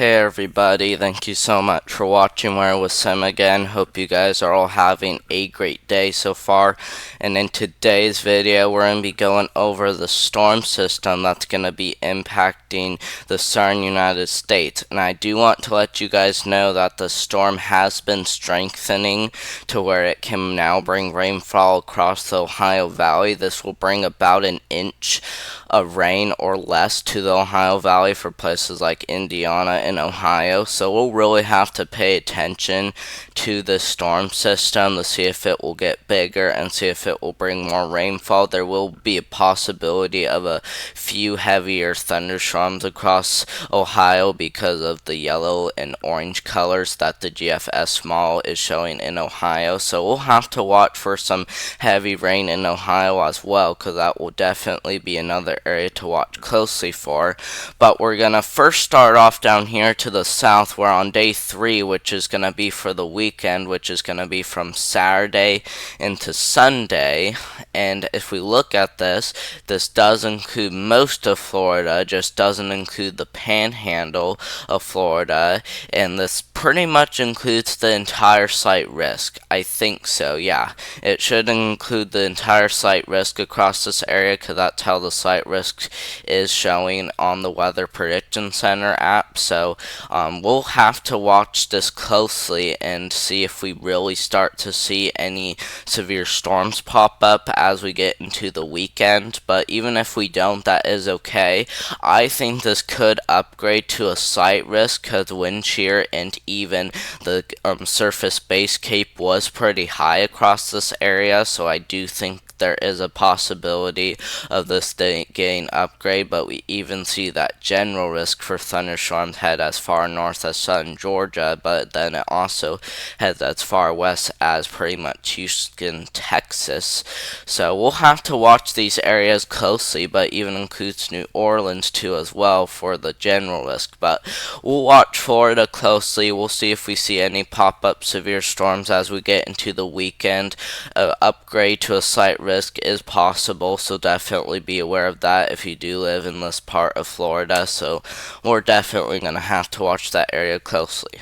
Hey everybody, thank you so much for watching Where with Sim again. Hope you guys are all having a great day so far. And in today's video, we're going to be going over the storm system that's going to be impacting the southern United States. And I do want to let you guys know that the storm has been strengthening to where it can now bring rainfall across the Ohio Valley. This will bring about an inch of rain or less to the Ohio Valley for places like Indiana and Ohio. So we'll really have to pay attention to the storm system to see if it will get bigger and see if it will bring more rainfall. There will be a possibility of a few heavier thunderstorms across Ohio because of the yellow and orange colors that the GFS model is showing in Ohio. So we'll have to watch for some heavy rain in Ohio as well, because that will definitely be another area to watch closely for. But we're gonna first start off down here to the south. We're on day 3, which is gonna be for the weekend, which is gonna be from Saturday into Sunday. And if we look at this does include most of Florida, just doesn't include the panhandle of Florida, and this pretty much includes the entire site risk. I think so, yeah. It should include the entire site risk across this area, because that's how the site risk is showing on the Weather Prediction Center app. So we'll have to watch this closely and see if we really start to see any severe storms pop up as we get into the weekend. But even if we don't, that is okay. I think this could upgrade to a site risk, because wind shear and even the surface base cape was pretty high across this area, so I do think there is a possibility of this getting upgrade. But we even see that general risk for thunderstorms head as far north as southern Georgia, but then it also heads as far west as pretty much Houston, Texas. So we'll have to watch these areas closely, but even includes New Orleans too as well for the general risk. But we'll watch Florida closely. We'll see if we see any pop-up severe storms as we get into the weekend. Upgrade to a site risk is possible, so definitely be aware of that if you do live in this part of Florida. So we're definitely going to have to watch that area closely.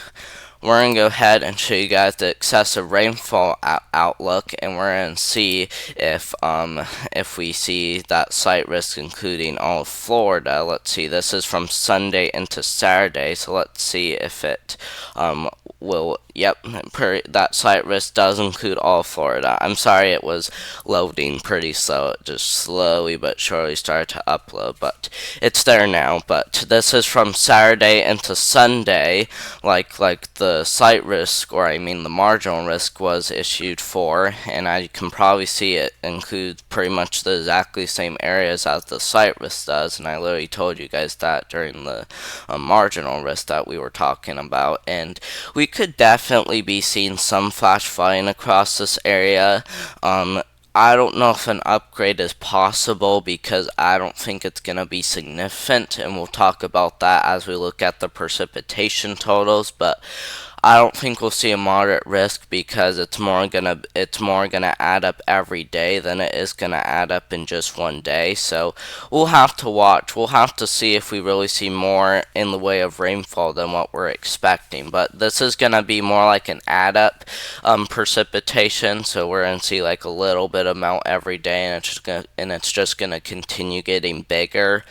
We're going to go ahead and show you guys the excessive rainfall outlook, and we're going to see if we see that site risk including all of Florida. Let's see, this is from Sunday into Saturday, so let's see if it will. Yep, that site risk does include all of Florida. I'm sorry, it was loading pretty slow. It just slowly but surely started to upload, but it's there now. But this is from Saturday into Sunday, like the site risk, or I mean the marginal risk, was issued for, and I can probably see it includes pretty much the exactly same areas as the site risk does, and I literally told you guys that during the marginal risk that we were talking about. And we could definitely be seeing some flash flooding across this area. I don't know if an upgrade is possible, because I don't think it's going to be significant, and we'll talk about that as we look at the precipitation totals. But I don't think we'll see a moderate risk, because it's more gonna add up every day than it is gonna add up in just one day. So we'll have to watch. We'll have to see if we really see more in the way of rainfall than what we're expecting. But this is gonna be more like an add up precipitation. So we're gonna see like a little bit amount every day, and it's just gonna continue getting bigger.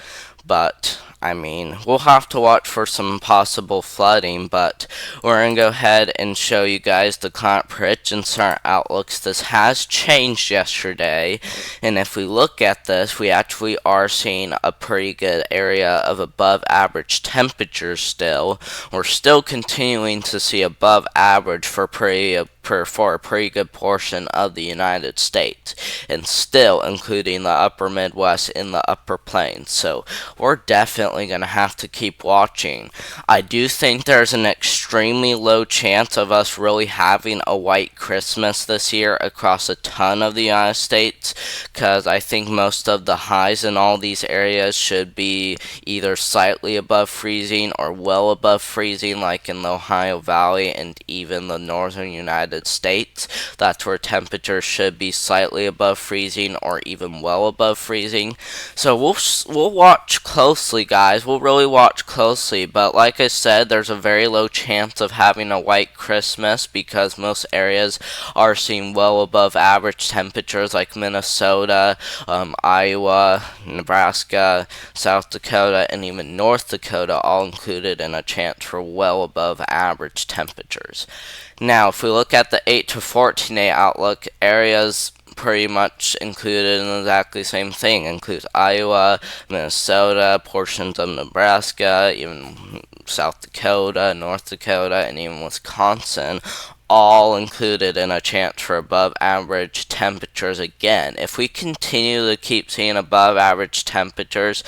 But I mean, we'll have to watch for some possible flooding. But we're going to go ahead and show you guys the climate prediction center outlooks. This has changed yesterday, and if we look at this, we actually are seeing a pretty good area of above average temperatures still. We're still continuing to see above average for a pretty good portion of the United States, and still including the upper Midwest and the upper plains. So we're definitely going to have to keep watching. I do think there's an extreme extremely low chance of us really having a white Christmas this year across a ton of the United States, because I think most of the highs in all these areas should be either slightly above freezing or well above freezing, like in the Ohio Valley and even the northern United States. That's where temperatures should be slightly above freezing or even well above freezing. So we'll watch closely, guys. We'll really watch closely. But like I said, there's a very low chance of having a white Christmas because most areas are seeing well above average temperatures, like Minnesota, Iowa, Nebraska, South Dakota, and even North Dakota, all included in a chance for well above average temperatures. Now, if we look at the 8 to 14 day outlook, areas pretty much included in exactly the same thing. Includes Iowa, Minnesota, portions of Nebraska, even South Dakota, North Dakota, and even Wisconsin, all included in a chance for above average temperatures again. If we continue to keep seeing above average temperatures,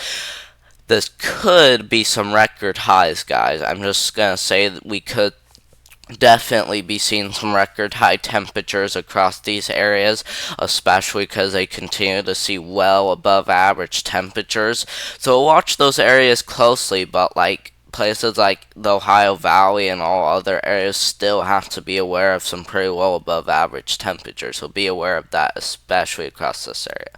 this could be some record highs, guys. I'm just going to say that we could definitely be seeing some record high temperatures across these areas, especially because they continue to see well above average temperatures. So we'll watch those areas closely, but like places like the Ohio Valley and all other areas still have to be aware of some pretty well above average temperatures. So be aware of that, especially across this area.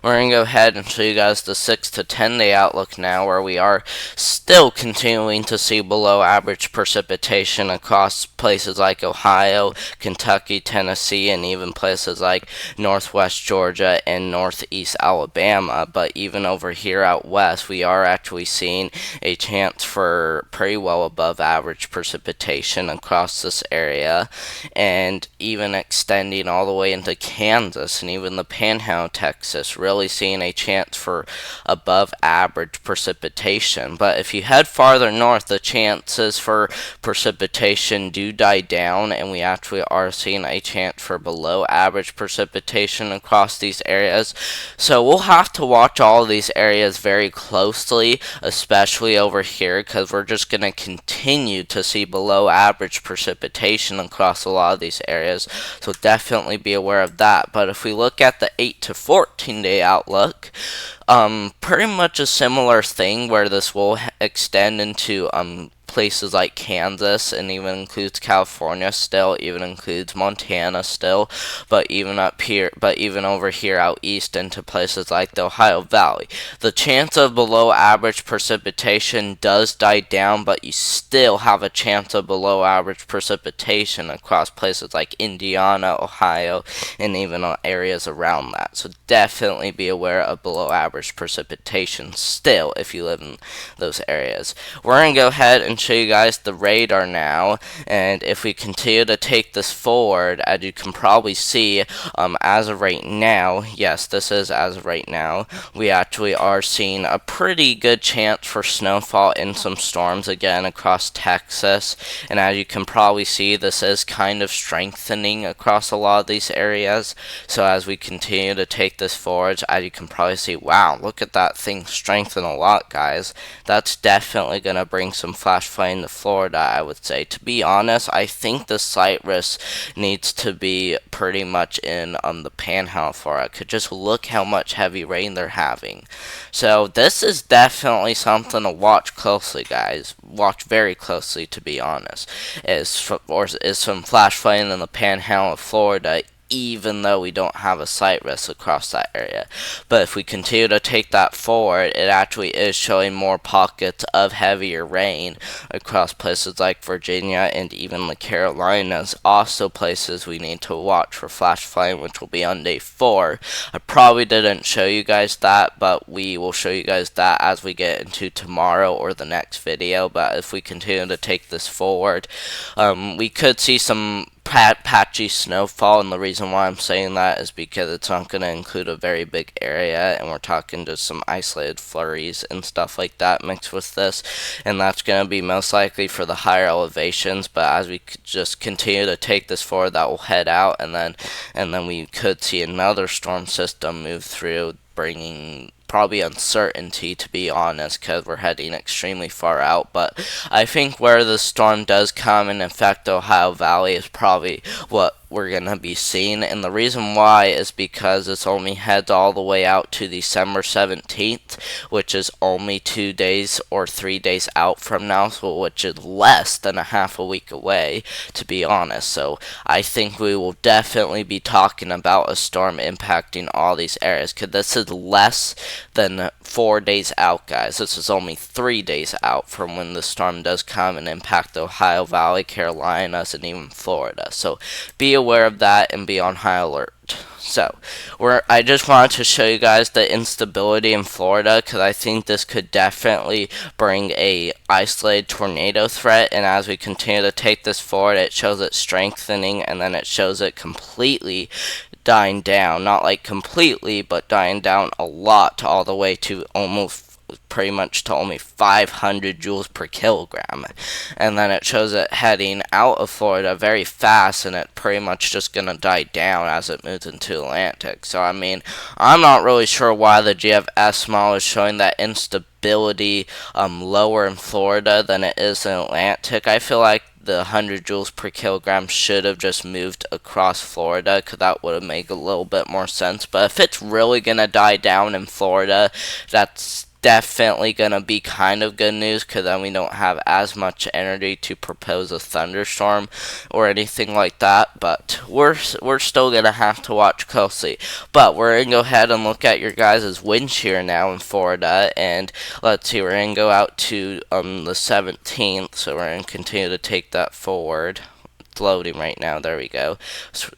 We're going to go ahead and show you guys the 6 to 10 day outlook now, where we are still continuing to see below average precipitation across places like Ohio, Kentucky, Tennessee, and even places like northwest Georgia and northeast Alabama. But even over here out west, we are actually seeing a chance for pretty well above average precipitation across this area, and even extending all the way into Kansas and even the Panhandle, Texas, really seeing a chance for above average precipitation. But if you head farther north, the chances for precipitation do die down, and we actually are seeing a chance for below average precipitation across these areas. So we'll have to watch all of these areas very closely, especially over here, because we're just going to continue to see below average precipitation across a lot of these areas. So definitely be aware of that. But if we look at the 8 to 14 day outlook, pretty much a similar thing, where this will extend into places like Kansas, and even includes California still, even includes Montana still, but even over here out east into places like the Ohio Valley. The chance of below average precipitation does die down, but you still have a chance of below average precipitation across places like Indiana, Ohio, and even areas around that. So definitely be aware of below average precipitation still if you live in those areas. We're going to go ahead and show you guys the radar now, and if we continue to take this forward, as you can probably see, as of right now, yes, this is as of right now, we actually are seeing a pretty good chance for snowfall in some storms again across Texas, and as you can probably see, this is kind of strengthening across a lot of these areas. So as we continue to take this forward, as you can probably see, wow, look at that thing strengthen a lot, guys. That's definitely going to bring some flash flooding to Florida, I would say. To be honest, I think the slight risk needs to be pretty much in the Panhandle Florida. Could just look how much heavy rain they're having. So this is definitely something to watch closely, guys. Watch very closely, to be honest. Is some flash flooding in the Panhandle of Florida, even though we don't have a slight risk across that area. But if we continue to take that forward, it actually is showing more pockets of heavier rain across places like Virginia and even the Carolinas. Also places we need to watch for flash flooding, which will be on day 4. I probably didn't show you guys that, but we will show you guys that as we get into tomorrow or the next video. But if we continue to take this forward, we could see some patchy snowfall, and the reason why I'm saying that is because it's not going to include a very big area, and we're talking just some isolated flurries and stuff like that mixed with this, and that's going to be most likely for the higher elevations. But as we just continue to take this forward, that will head out, and then we could see another storm system move through, bringing probably uncertainty, to be honest, because we're heading extremely far out. But I think where the storm does come and affect Ohio Valley is probably what we're going to be seeing. And the reason why is because it's only heads all the way out to December 17th, which is only 2 days or 3 days out from now, so which is less than a half a week away, to be honest. So I think we will definitely be talking about a storm impacting all these areas, because this is less than 4 days out, guys. This is only 3 days out from when the storm does come and impact the Ohio Valley, Carolinas, and even Florida. So be aware of that and be on high alert. So, I just wanted to show you guys the instability in Florida, because I think this could definitely bring a isolated tornado threat. And as we continue to take this forward, it shows it strengthening, and then it shows it completely dying down. Not like completely, but dying down a lot, all the way to almost pretty much to only 500 joules per kilogram. And then it shows it heading out of Florida very fast, and it pretty much just gonna die down as it moves into Atlantic. So I mean, I'm not really sure why the GFS model is showing that instability lower in Florida than it is in Atlantic. I feel like the 100 joules per kilogram should have just moved across Florida, because that would have made a little bit more sense. But if it's really gonna die down in Florida, that's definitely gonna be kind of good news, because then we don't have as much energy to propose a thunderstorm or anything like that. But we're still gonna have to watch closely. But we're gonna go ahead and look at your guys' wind shear now in Florida, and let's see, we're gonna go out to the 17th, so we're gonna continue to take that forward. It's loading right now. There we go. So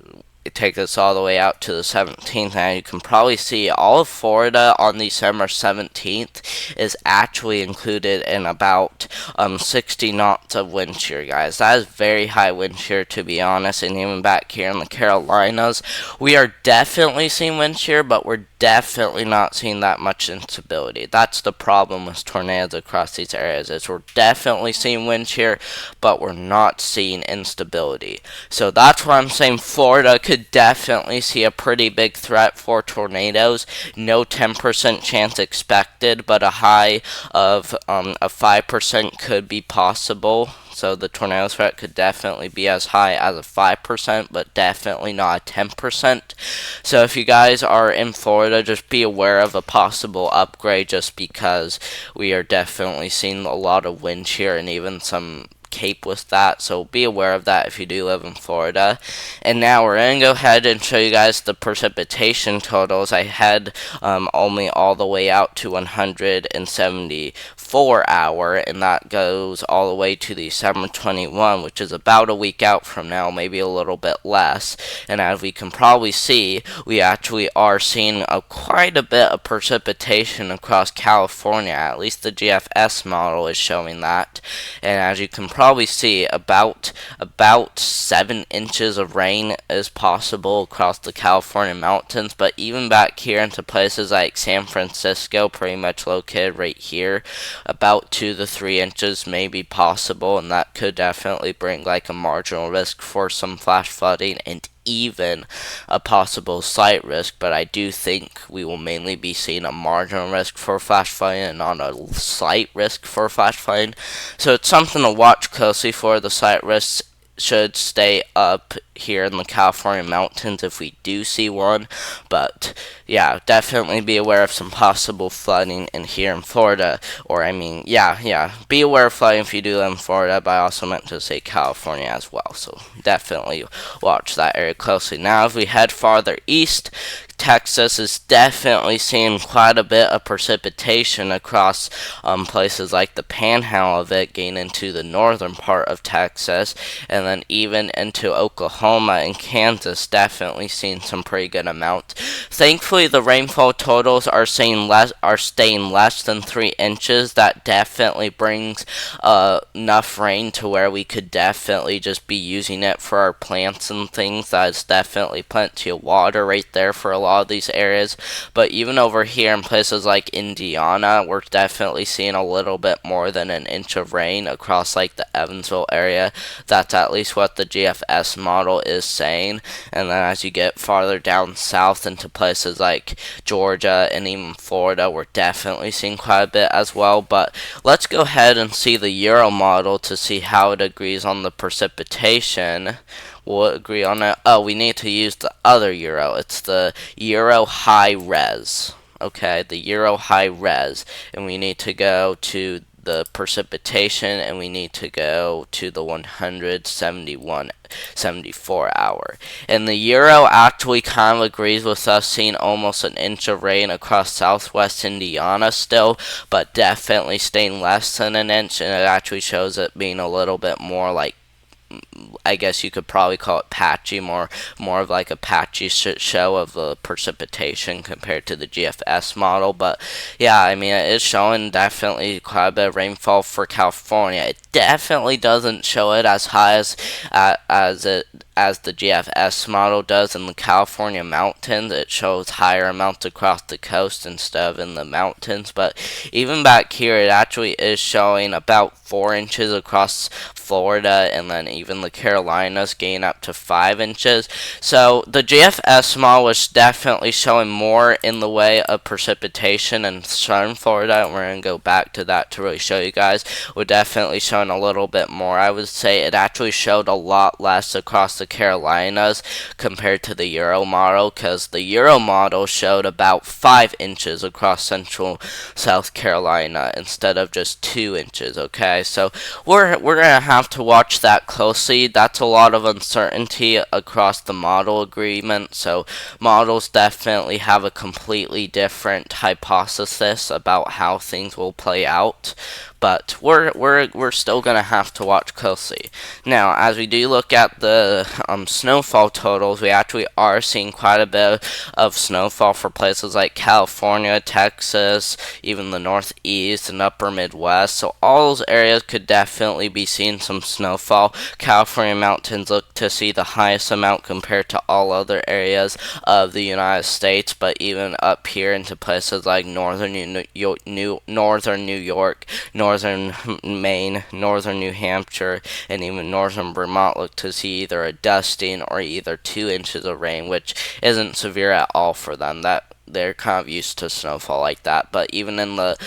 take us all the way out to the 17th, and you can probably see all of Florida on December 17th is actually included in about 60 knots of wind shear, guys. That is very high wind shear, to be honest. And even back here in the Carolinas, we are definitely seeing wind shear, but we're definitely not seeing that much instability. That's the problem with tornadoes across these areas, is we're definitely seeing wind shear, but we're not seeing instability. So that's why I'm saying Florida could definitely see a pretty big threat for tornadoes. No 10% chance expected, but a high of a 5% could be possible. So the tornado threat could definitely be as high as a 5%, but definitely not a 10%. So if you guys are in Florida, just be aware of a possible upgrade, just because we are definitely seeing a lot of wind shear and even some cape with that, so be aware of that if you do live in Florida. And now we're going to go ahead and show you guys the precipitation totals. I had only all the way out to 174 hour, and that goes all the way to December 21, which is about a week out from now, maybe a little bit less. And as we can probably see, we actually are seeing quite a bit of precipitation across California. At least the GFS model is showing that. And as you can probably see, about 7 inches of rain is possible across the California mountains. But even back here into places like San Francisco, pretty much located right here, about 2 to 3 inches may be possible, and that could definitely bring like a marginal risk for some flash flooding and even a possible slight risk. But I do think we will mainly be seeing a marginal risk for flash flooding and not a slight risk for flash flooding. So it's something to watch closely for. The slight risks should stay up here in the California mountains if we do see one. But yeah, definitely be aware of some possible flooding in here in Florida. Or I mean, yeah, be aware of flooding if you do live in Florida, but I also meant to say California as well. So definitely watch that area closely. Now if we head farther east, Texas is definitely seeing quite a bit of precipitation across places like the panhandle of it, getting into the northern part of Texas, and then even into Oklahoma and Kansas, definitely seeing some pretty good amounts. Thankfully, the rainfall totals are staying less than 3 inches. That definitely brings enough rain to where we could definitely just be using it for our plants and things. That is definitely plenty of water right there for a lot lot of these areas. But even over here in places like Indiana, we're definitely seeing a little bit more than an inch of rain across like the Evansville area. That's at least what the GFS model is saying. And then as you get farther down south into places like Georgia and even Florida, we're definitely seeing quite a bit as well. But let's go ahead and see the Euro model to see how it agrees on the precipitation. We'll agree on it. Oh, we need to use the other Euro. It's the Euro high res. Okay, the Euro high res. And we need to go to the precipitation, and we need to go to the 174 hour. And the Euro actually kind of agrees with us seeing almost an inch of rain across southwest Indiana still, but definitely staying less than an inch, and it actually shows it being a little bit more like, I guess you could probably call it patchy, more of like a patchy show of the precipitation compared to the GFS model. But yeah, I mean, it is showing definitely quite a bit of rainfall for California. It definitely doesn't show it as high as the GFS model does in the California mountains. It shows higher amounts across the coast instead of in the mountains. But even back here, it actually is showing about 4 inches across Florida, and then even the Carolinas gain up to 5 inches. So the GFS model is definitely showing more in the way of precipitation in southern Florida, and we're going to go back to that to really show you guys. We're definitely showing a little bit more. I would say it actually showed a lot less across the Carolinas compared to the Euro model, because the Euro model showed about 5 inches across central South Carolina instead of just 2 inches. Okay, so we're gonna have to watch that closely. That's a lot of uncertainty across the model agreement, so models definitely have a completely different hypothesis about how things will play out. But we're still gonna have to watch closely. Now, as we do look at the snowfall totals, we actually are seeing quite a bit of snowfall for places like California, Texas, even the Northeast and Upper Midwest. So all those areas could definitely be seeing some snowfall. California mountains look to see the highest amount compared to all other areas of the United States. But even up here into places like northern New York, northern Maine, northern New Hampshire, and even northern Vermont look to see either a dusting or either 2 inches of rain, which isn't severe at all for them. That they're kind of used to snowfall like that. But even in the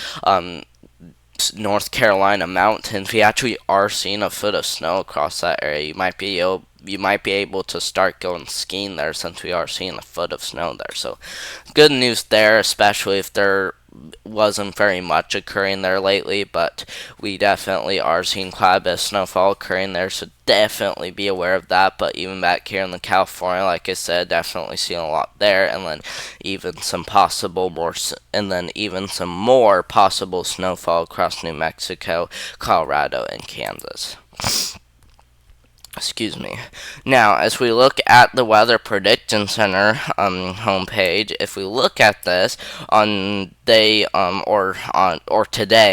North Carolina mountains, we actually are seeing a foot of snow across that area. You might be able to start going skiing there, since we are seeing a foot of snow there. So good news there, especially if there wasn't very much occurring there lately, but we definitely are seeing quite a bit of snowfall occurring there, so definitely be aware of that. But even back here in the California, like I said, definitely seeing a lot there, and then even some more possible snowfall across New Mexico, Colorado, and Kansas. Excuse me. Now, as we look at the Weather Prediction Center homepage, if we look at this on today,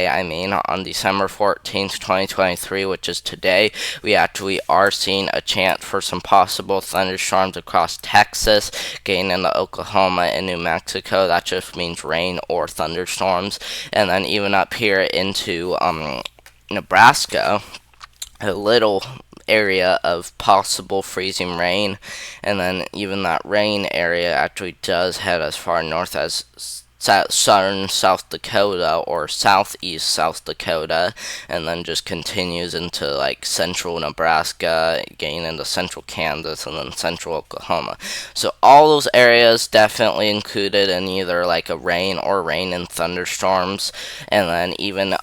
I mean, on December 14th, 2023, which is today, we actually are seeing a chance for some possible thunderstorms across Texas, getting into Oklahoma and New Mexico. That just means rain or thunderstorms. And then even up here into Nebraska, a little area of possible freezing rain, and then even that rain area actually does head as far north as southern South Dakota or southeast South Dakota, and then just continues into like central Nebraska, getting into central Kansas, and then central Oklahoma. So all those areas definitely included in either like a rain and thunderstorms, and then even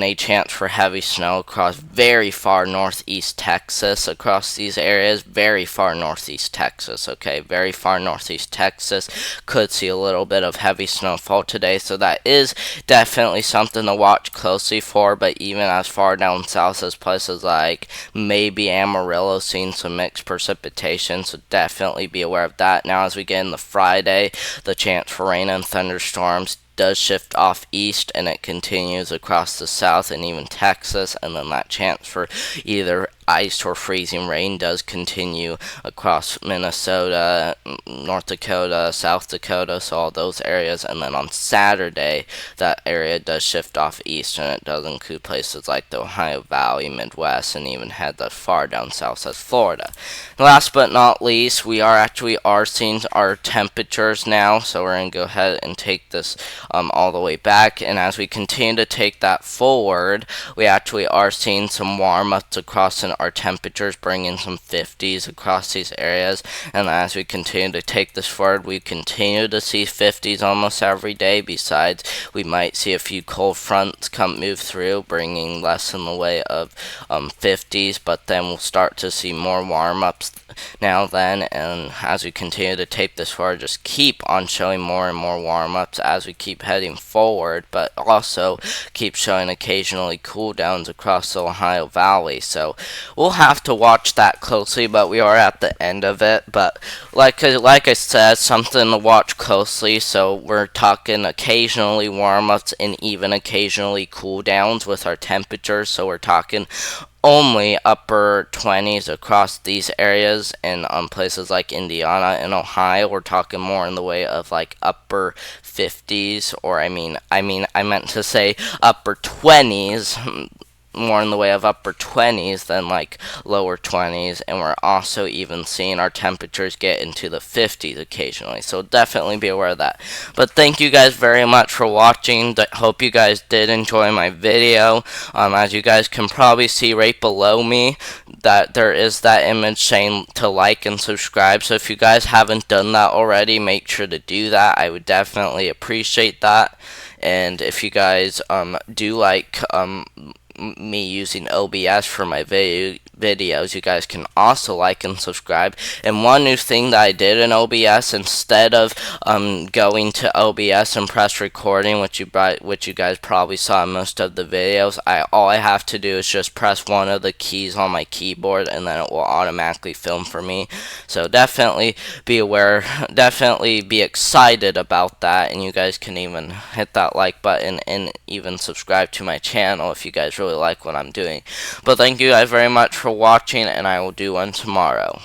a chance for heavy snow across very far northeast Texas. Across these areas, very far northeast Texas, okay? Very far northeast Texas could see a little bit of heavy snowfall today, so that is definitely something to watch closely for. But even as far down south as places like maybe Amarillo, seeing some mixed precipitation, so definitely be aware of that. Now, as we get into Friday, the chance for rain and thunderstorms does shift off east and it continues across the south and even Texas, and then that chance for either ice or freezing rain does continue across Minnesota, North Dakota, South Dakota, so all those areas. And then on Saturday, that area does shift off east, and it does include places like the Ohio Valley, Midwest, and even head as far down south as Florida. Last but not least, we are seeing our temperatures now, so we're going to go ahead and take this all the way back. And as we continue to take that forward, we actually are seeing some warm ups across in our temperatures, bringing some 50s across these areas. And as we continue to take this forward, we continue to see 50s almost every day. Besides, we might see a few cold fronts move through, bringing less in the way of 50s, but then we'll start to see more warm ups now then. And as we continue to take this forward, just keep on showing more and more warm ups as we keep heading forward, but also keep showing occasionally cool downs across the Ohio Valley. So we'll have to watch that closely, but we are at the end of it. But like I said, something to watch closely. So we're talking occasionally warm ups and even occasionally cool downs with our temperatures. So we're talking only upper 20s across these areas, and places like Indiana and Ohio, we're talking more in the way of like upper 50s, or I meant to say upper 20s, more in the way of upper 20s than like lower 20s. And we're also even seeing our temperatures get into the 50s occasionally, so definitely be aware of that. But thank you guys very much for watching. Hope you guys did enjoy my video. As you guys can probably see right below me, that there is that image saying to like and subscribe, so if you guys haven't done that already, make sure to do that. I would definitely appreciate that. And if you guys do like me using OBS for my videos, you guys can also like and subscribe. And one new thing that I did in OBS, instead of going to OBS and press recording, which you guys probably saw in most of the videos, all I have to do is just press one of the keys on my keyboard, and then it will automatically film for me. So definitely be aware, definitely be excited about that, and you guys can even hit that like button and even subscribe to my channel if you guys really like what I'm doing. But thank you guys very much for watching, and I will do one tomorrow.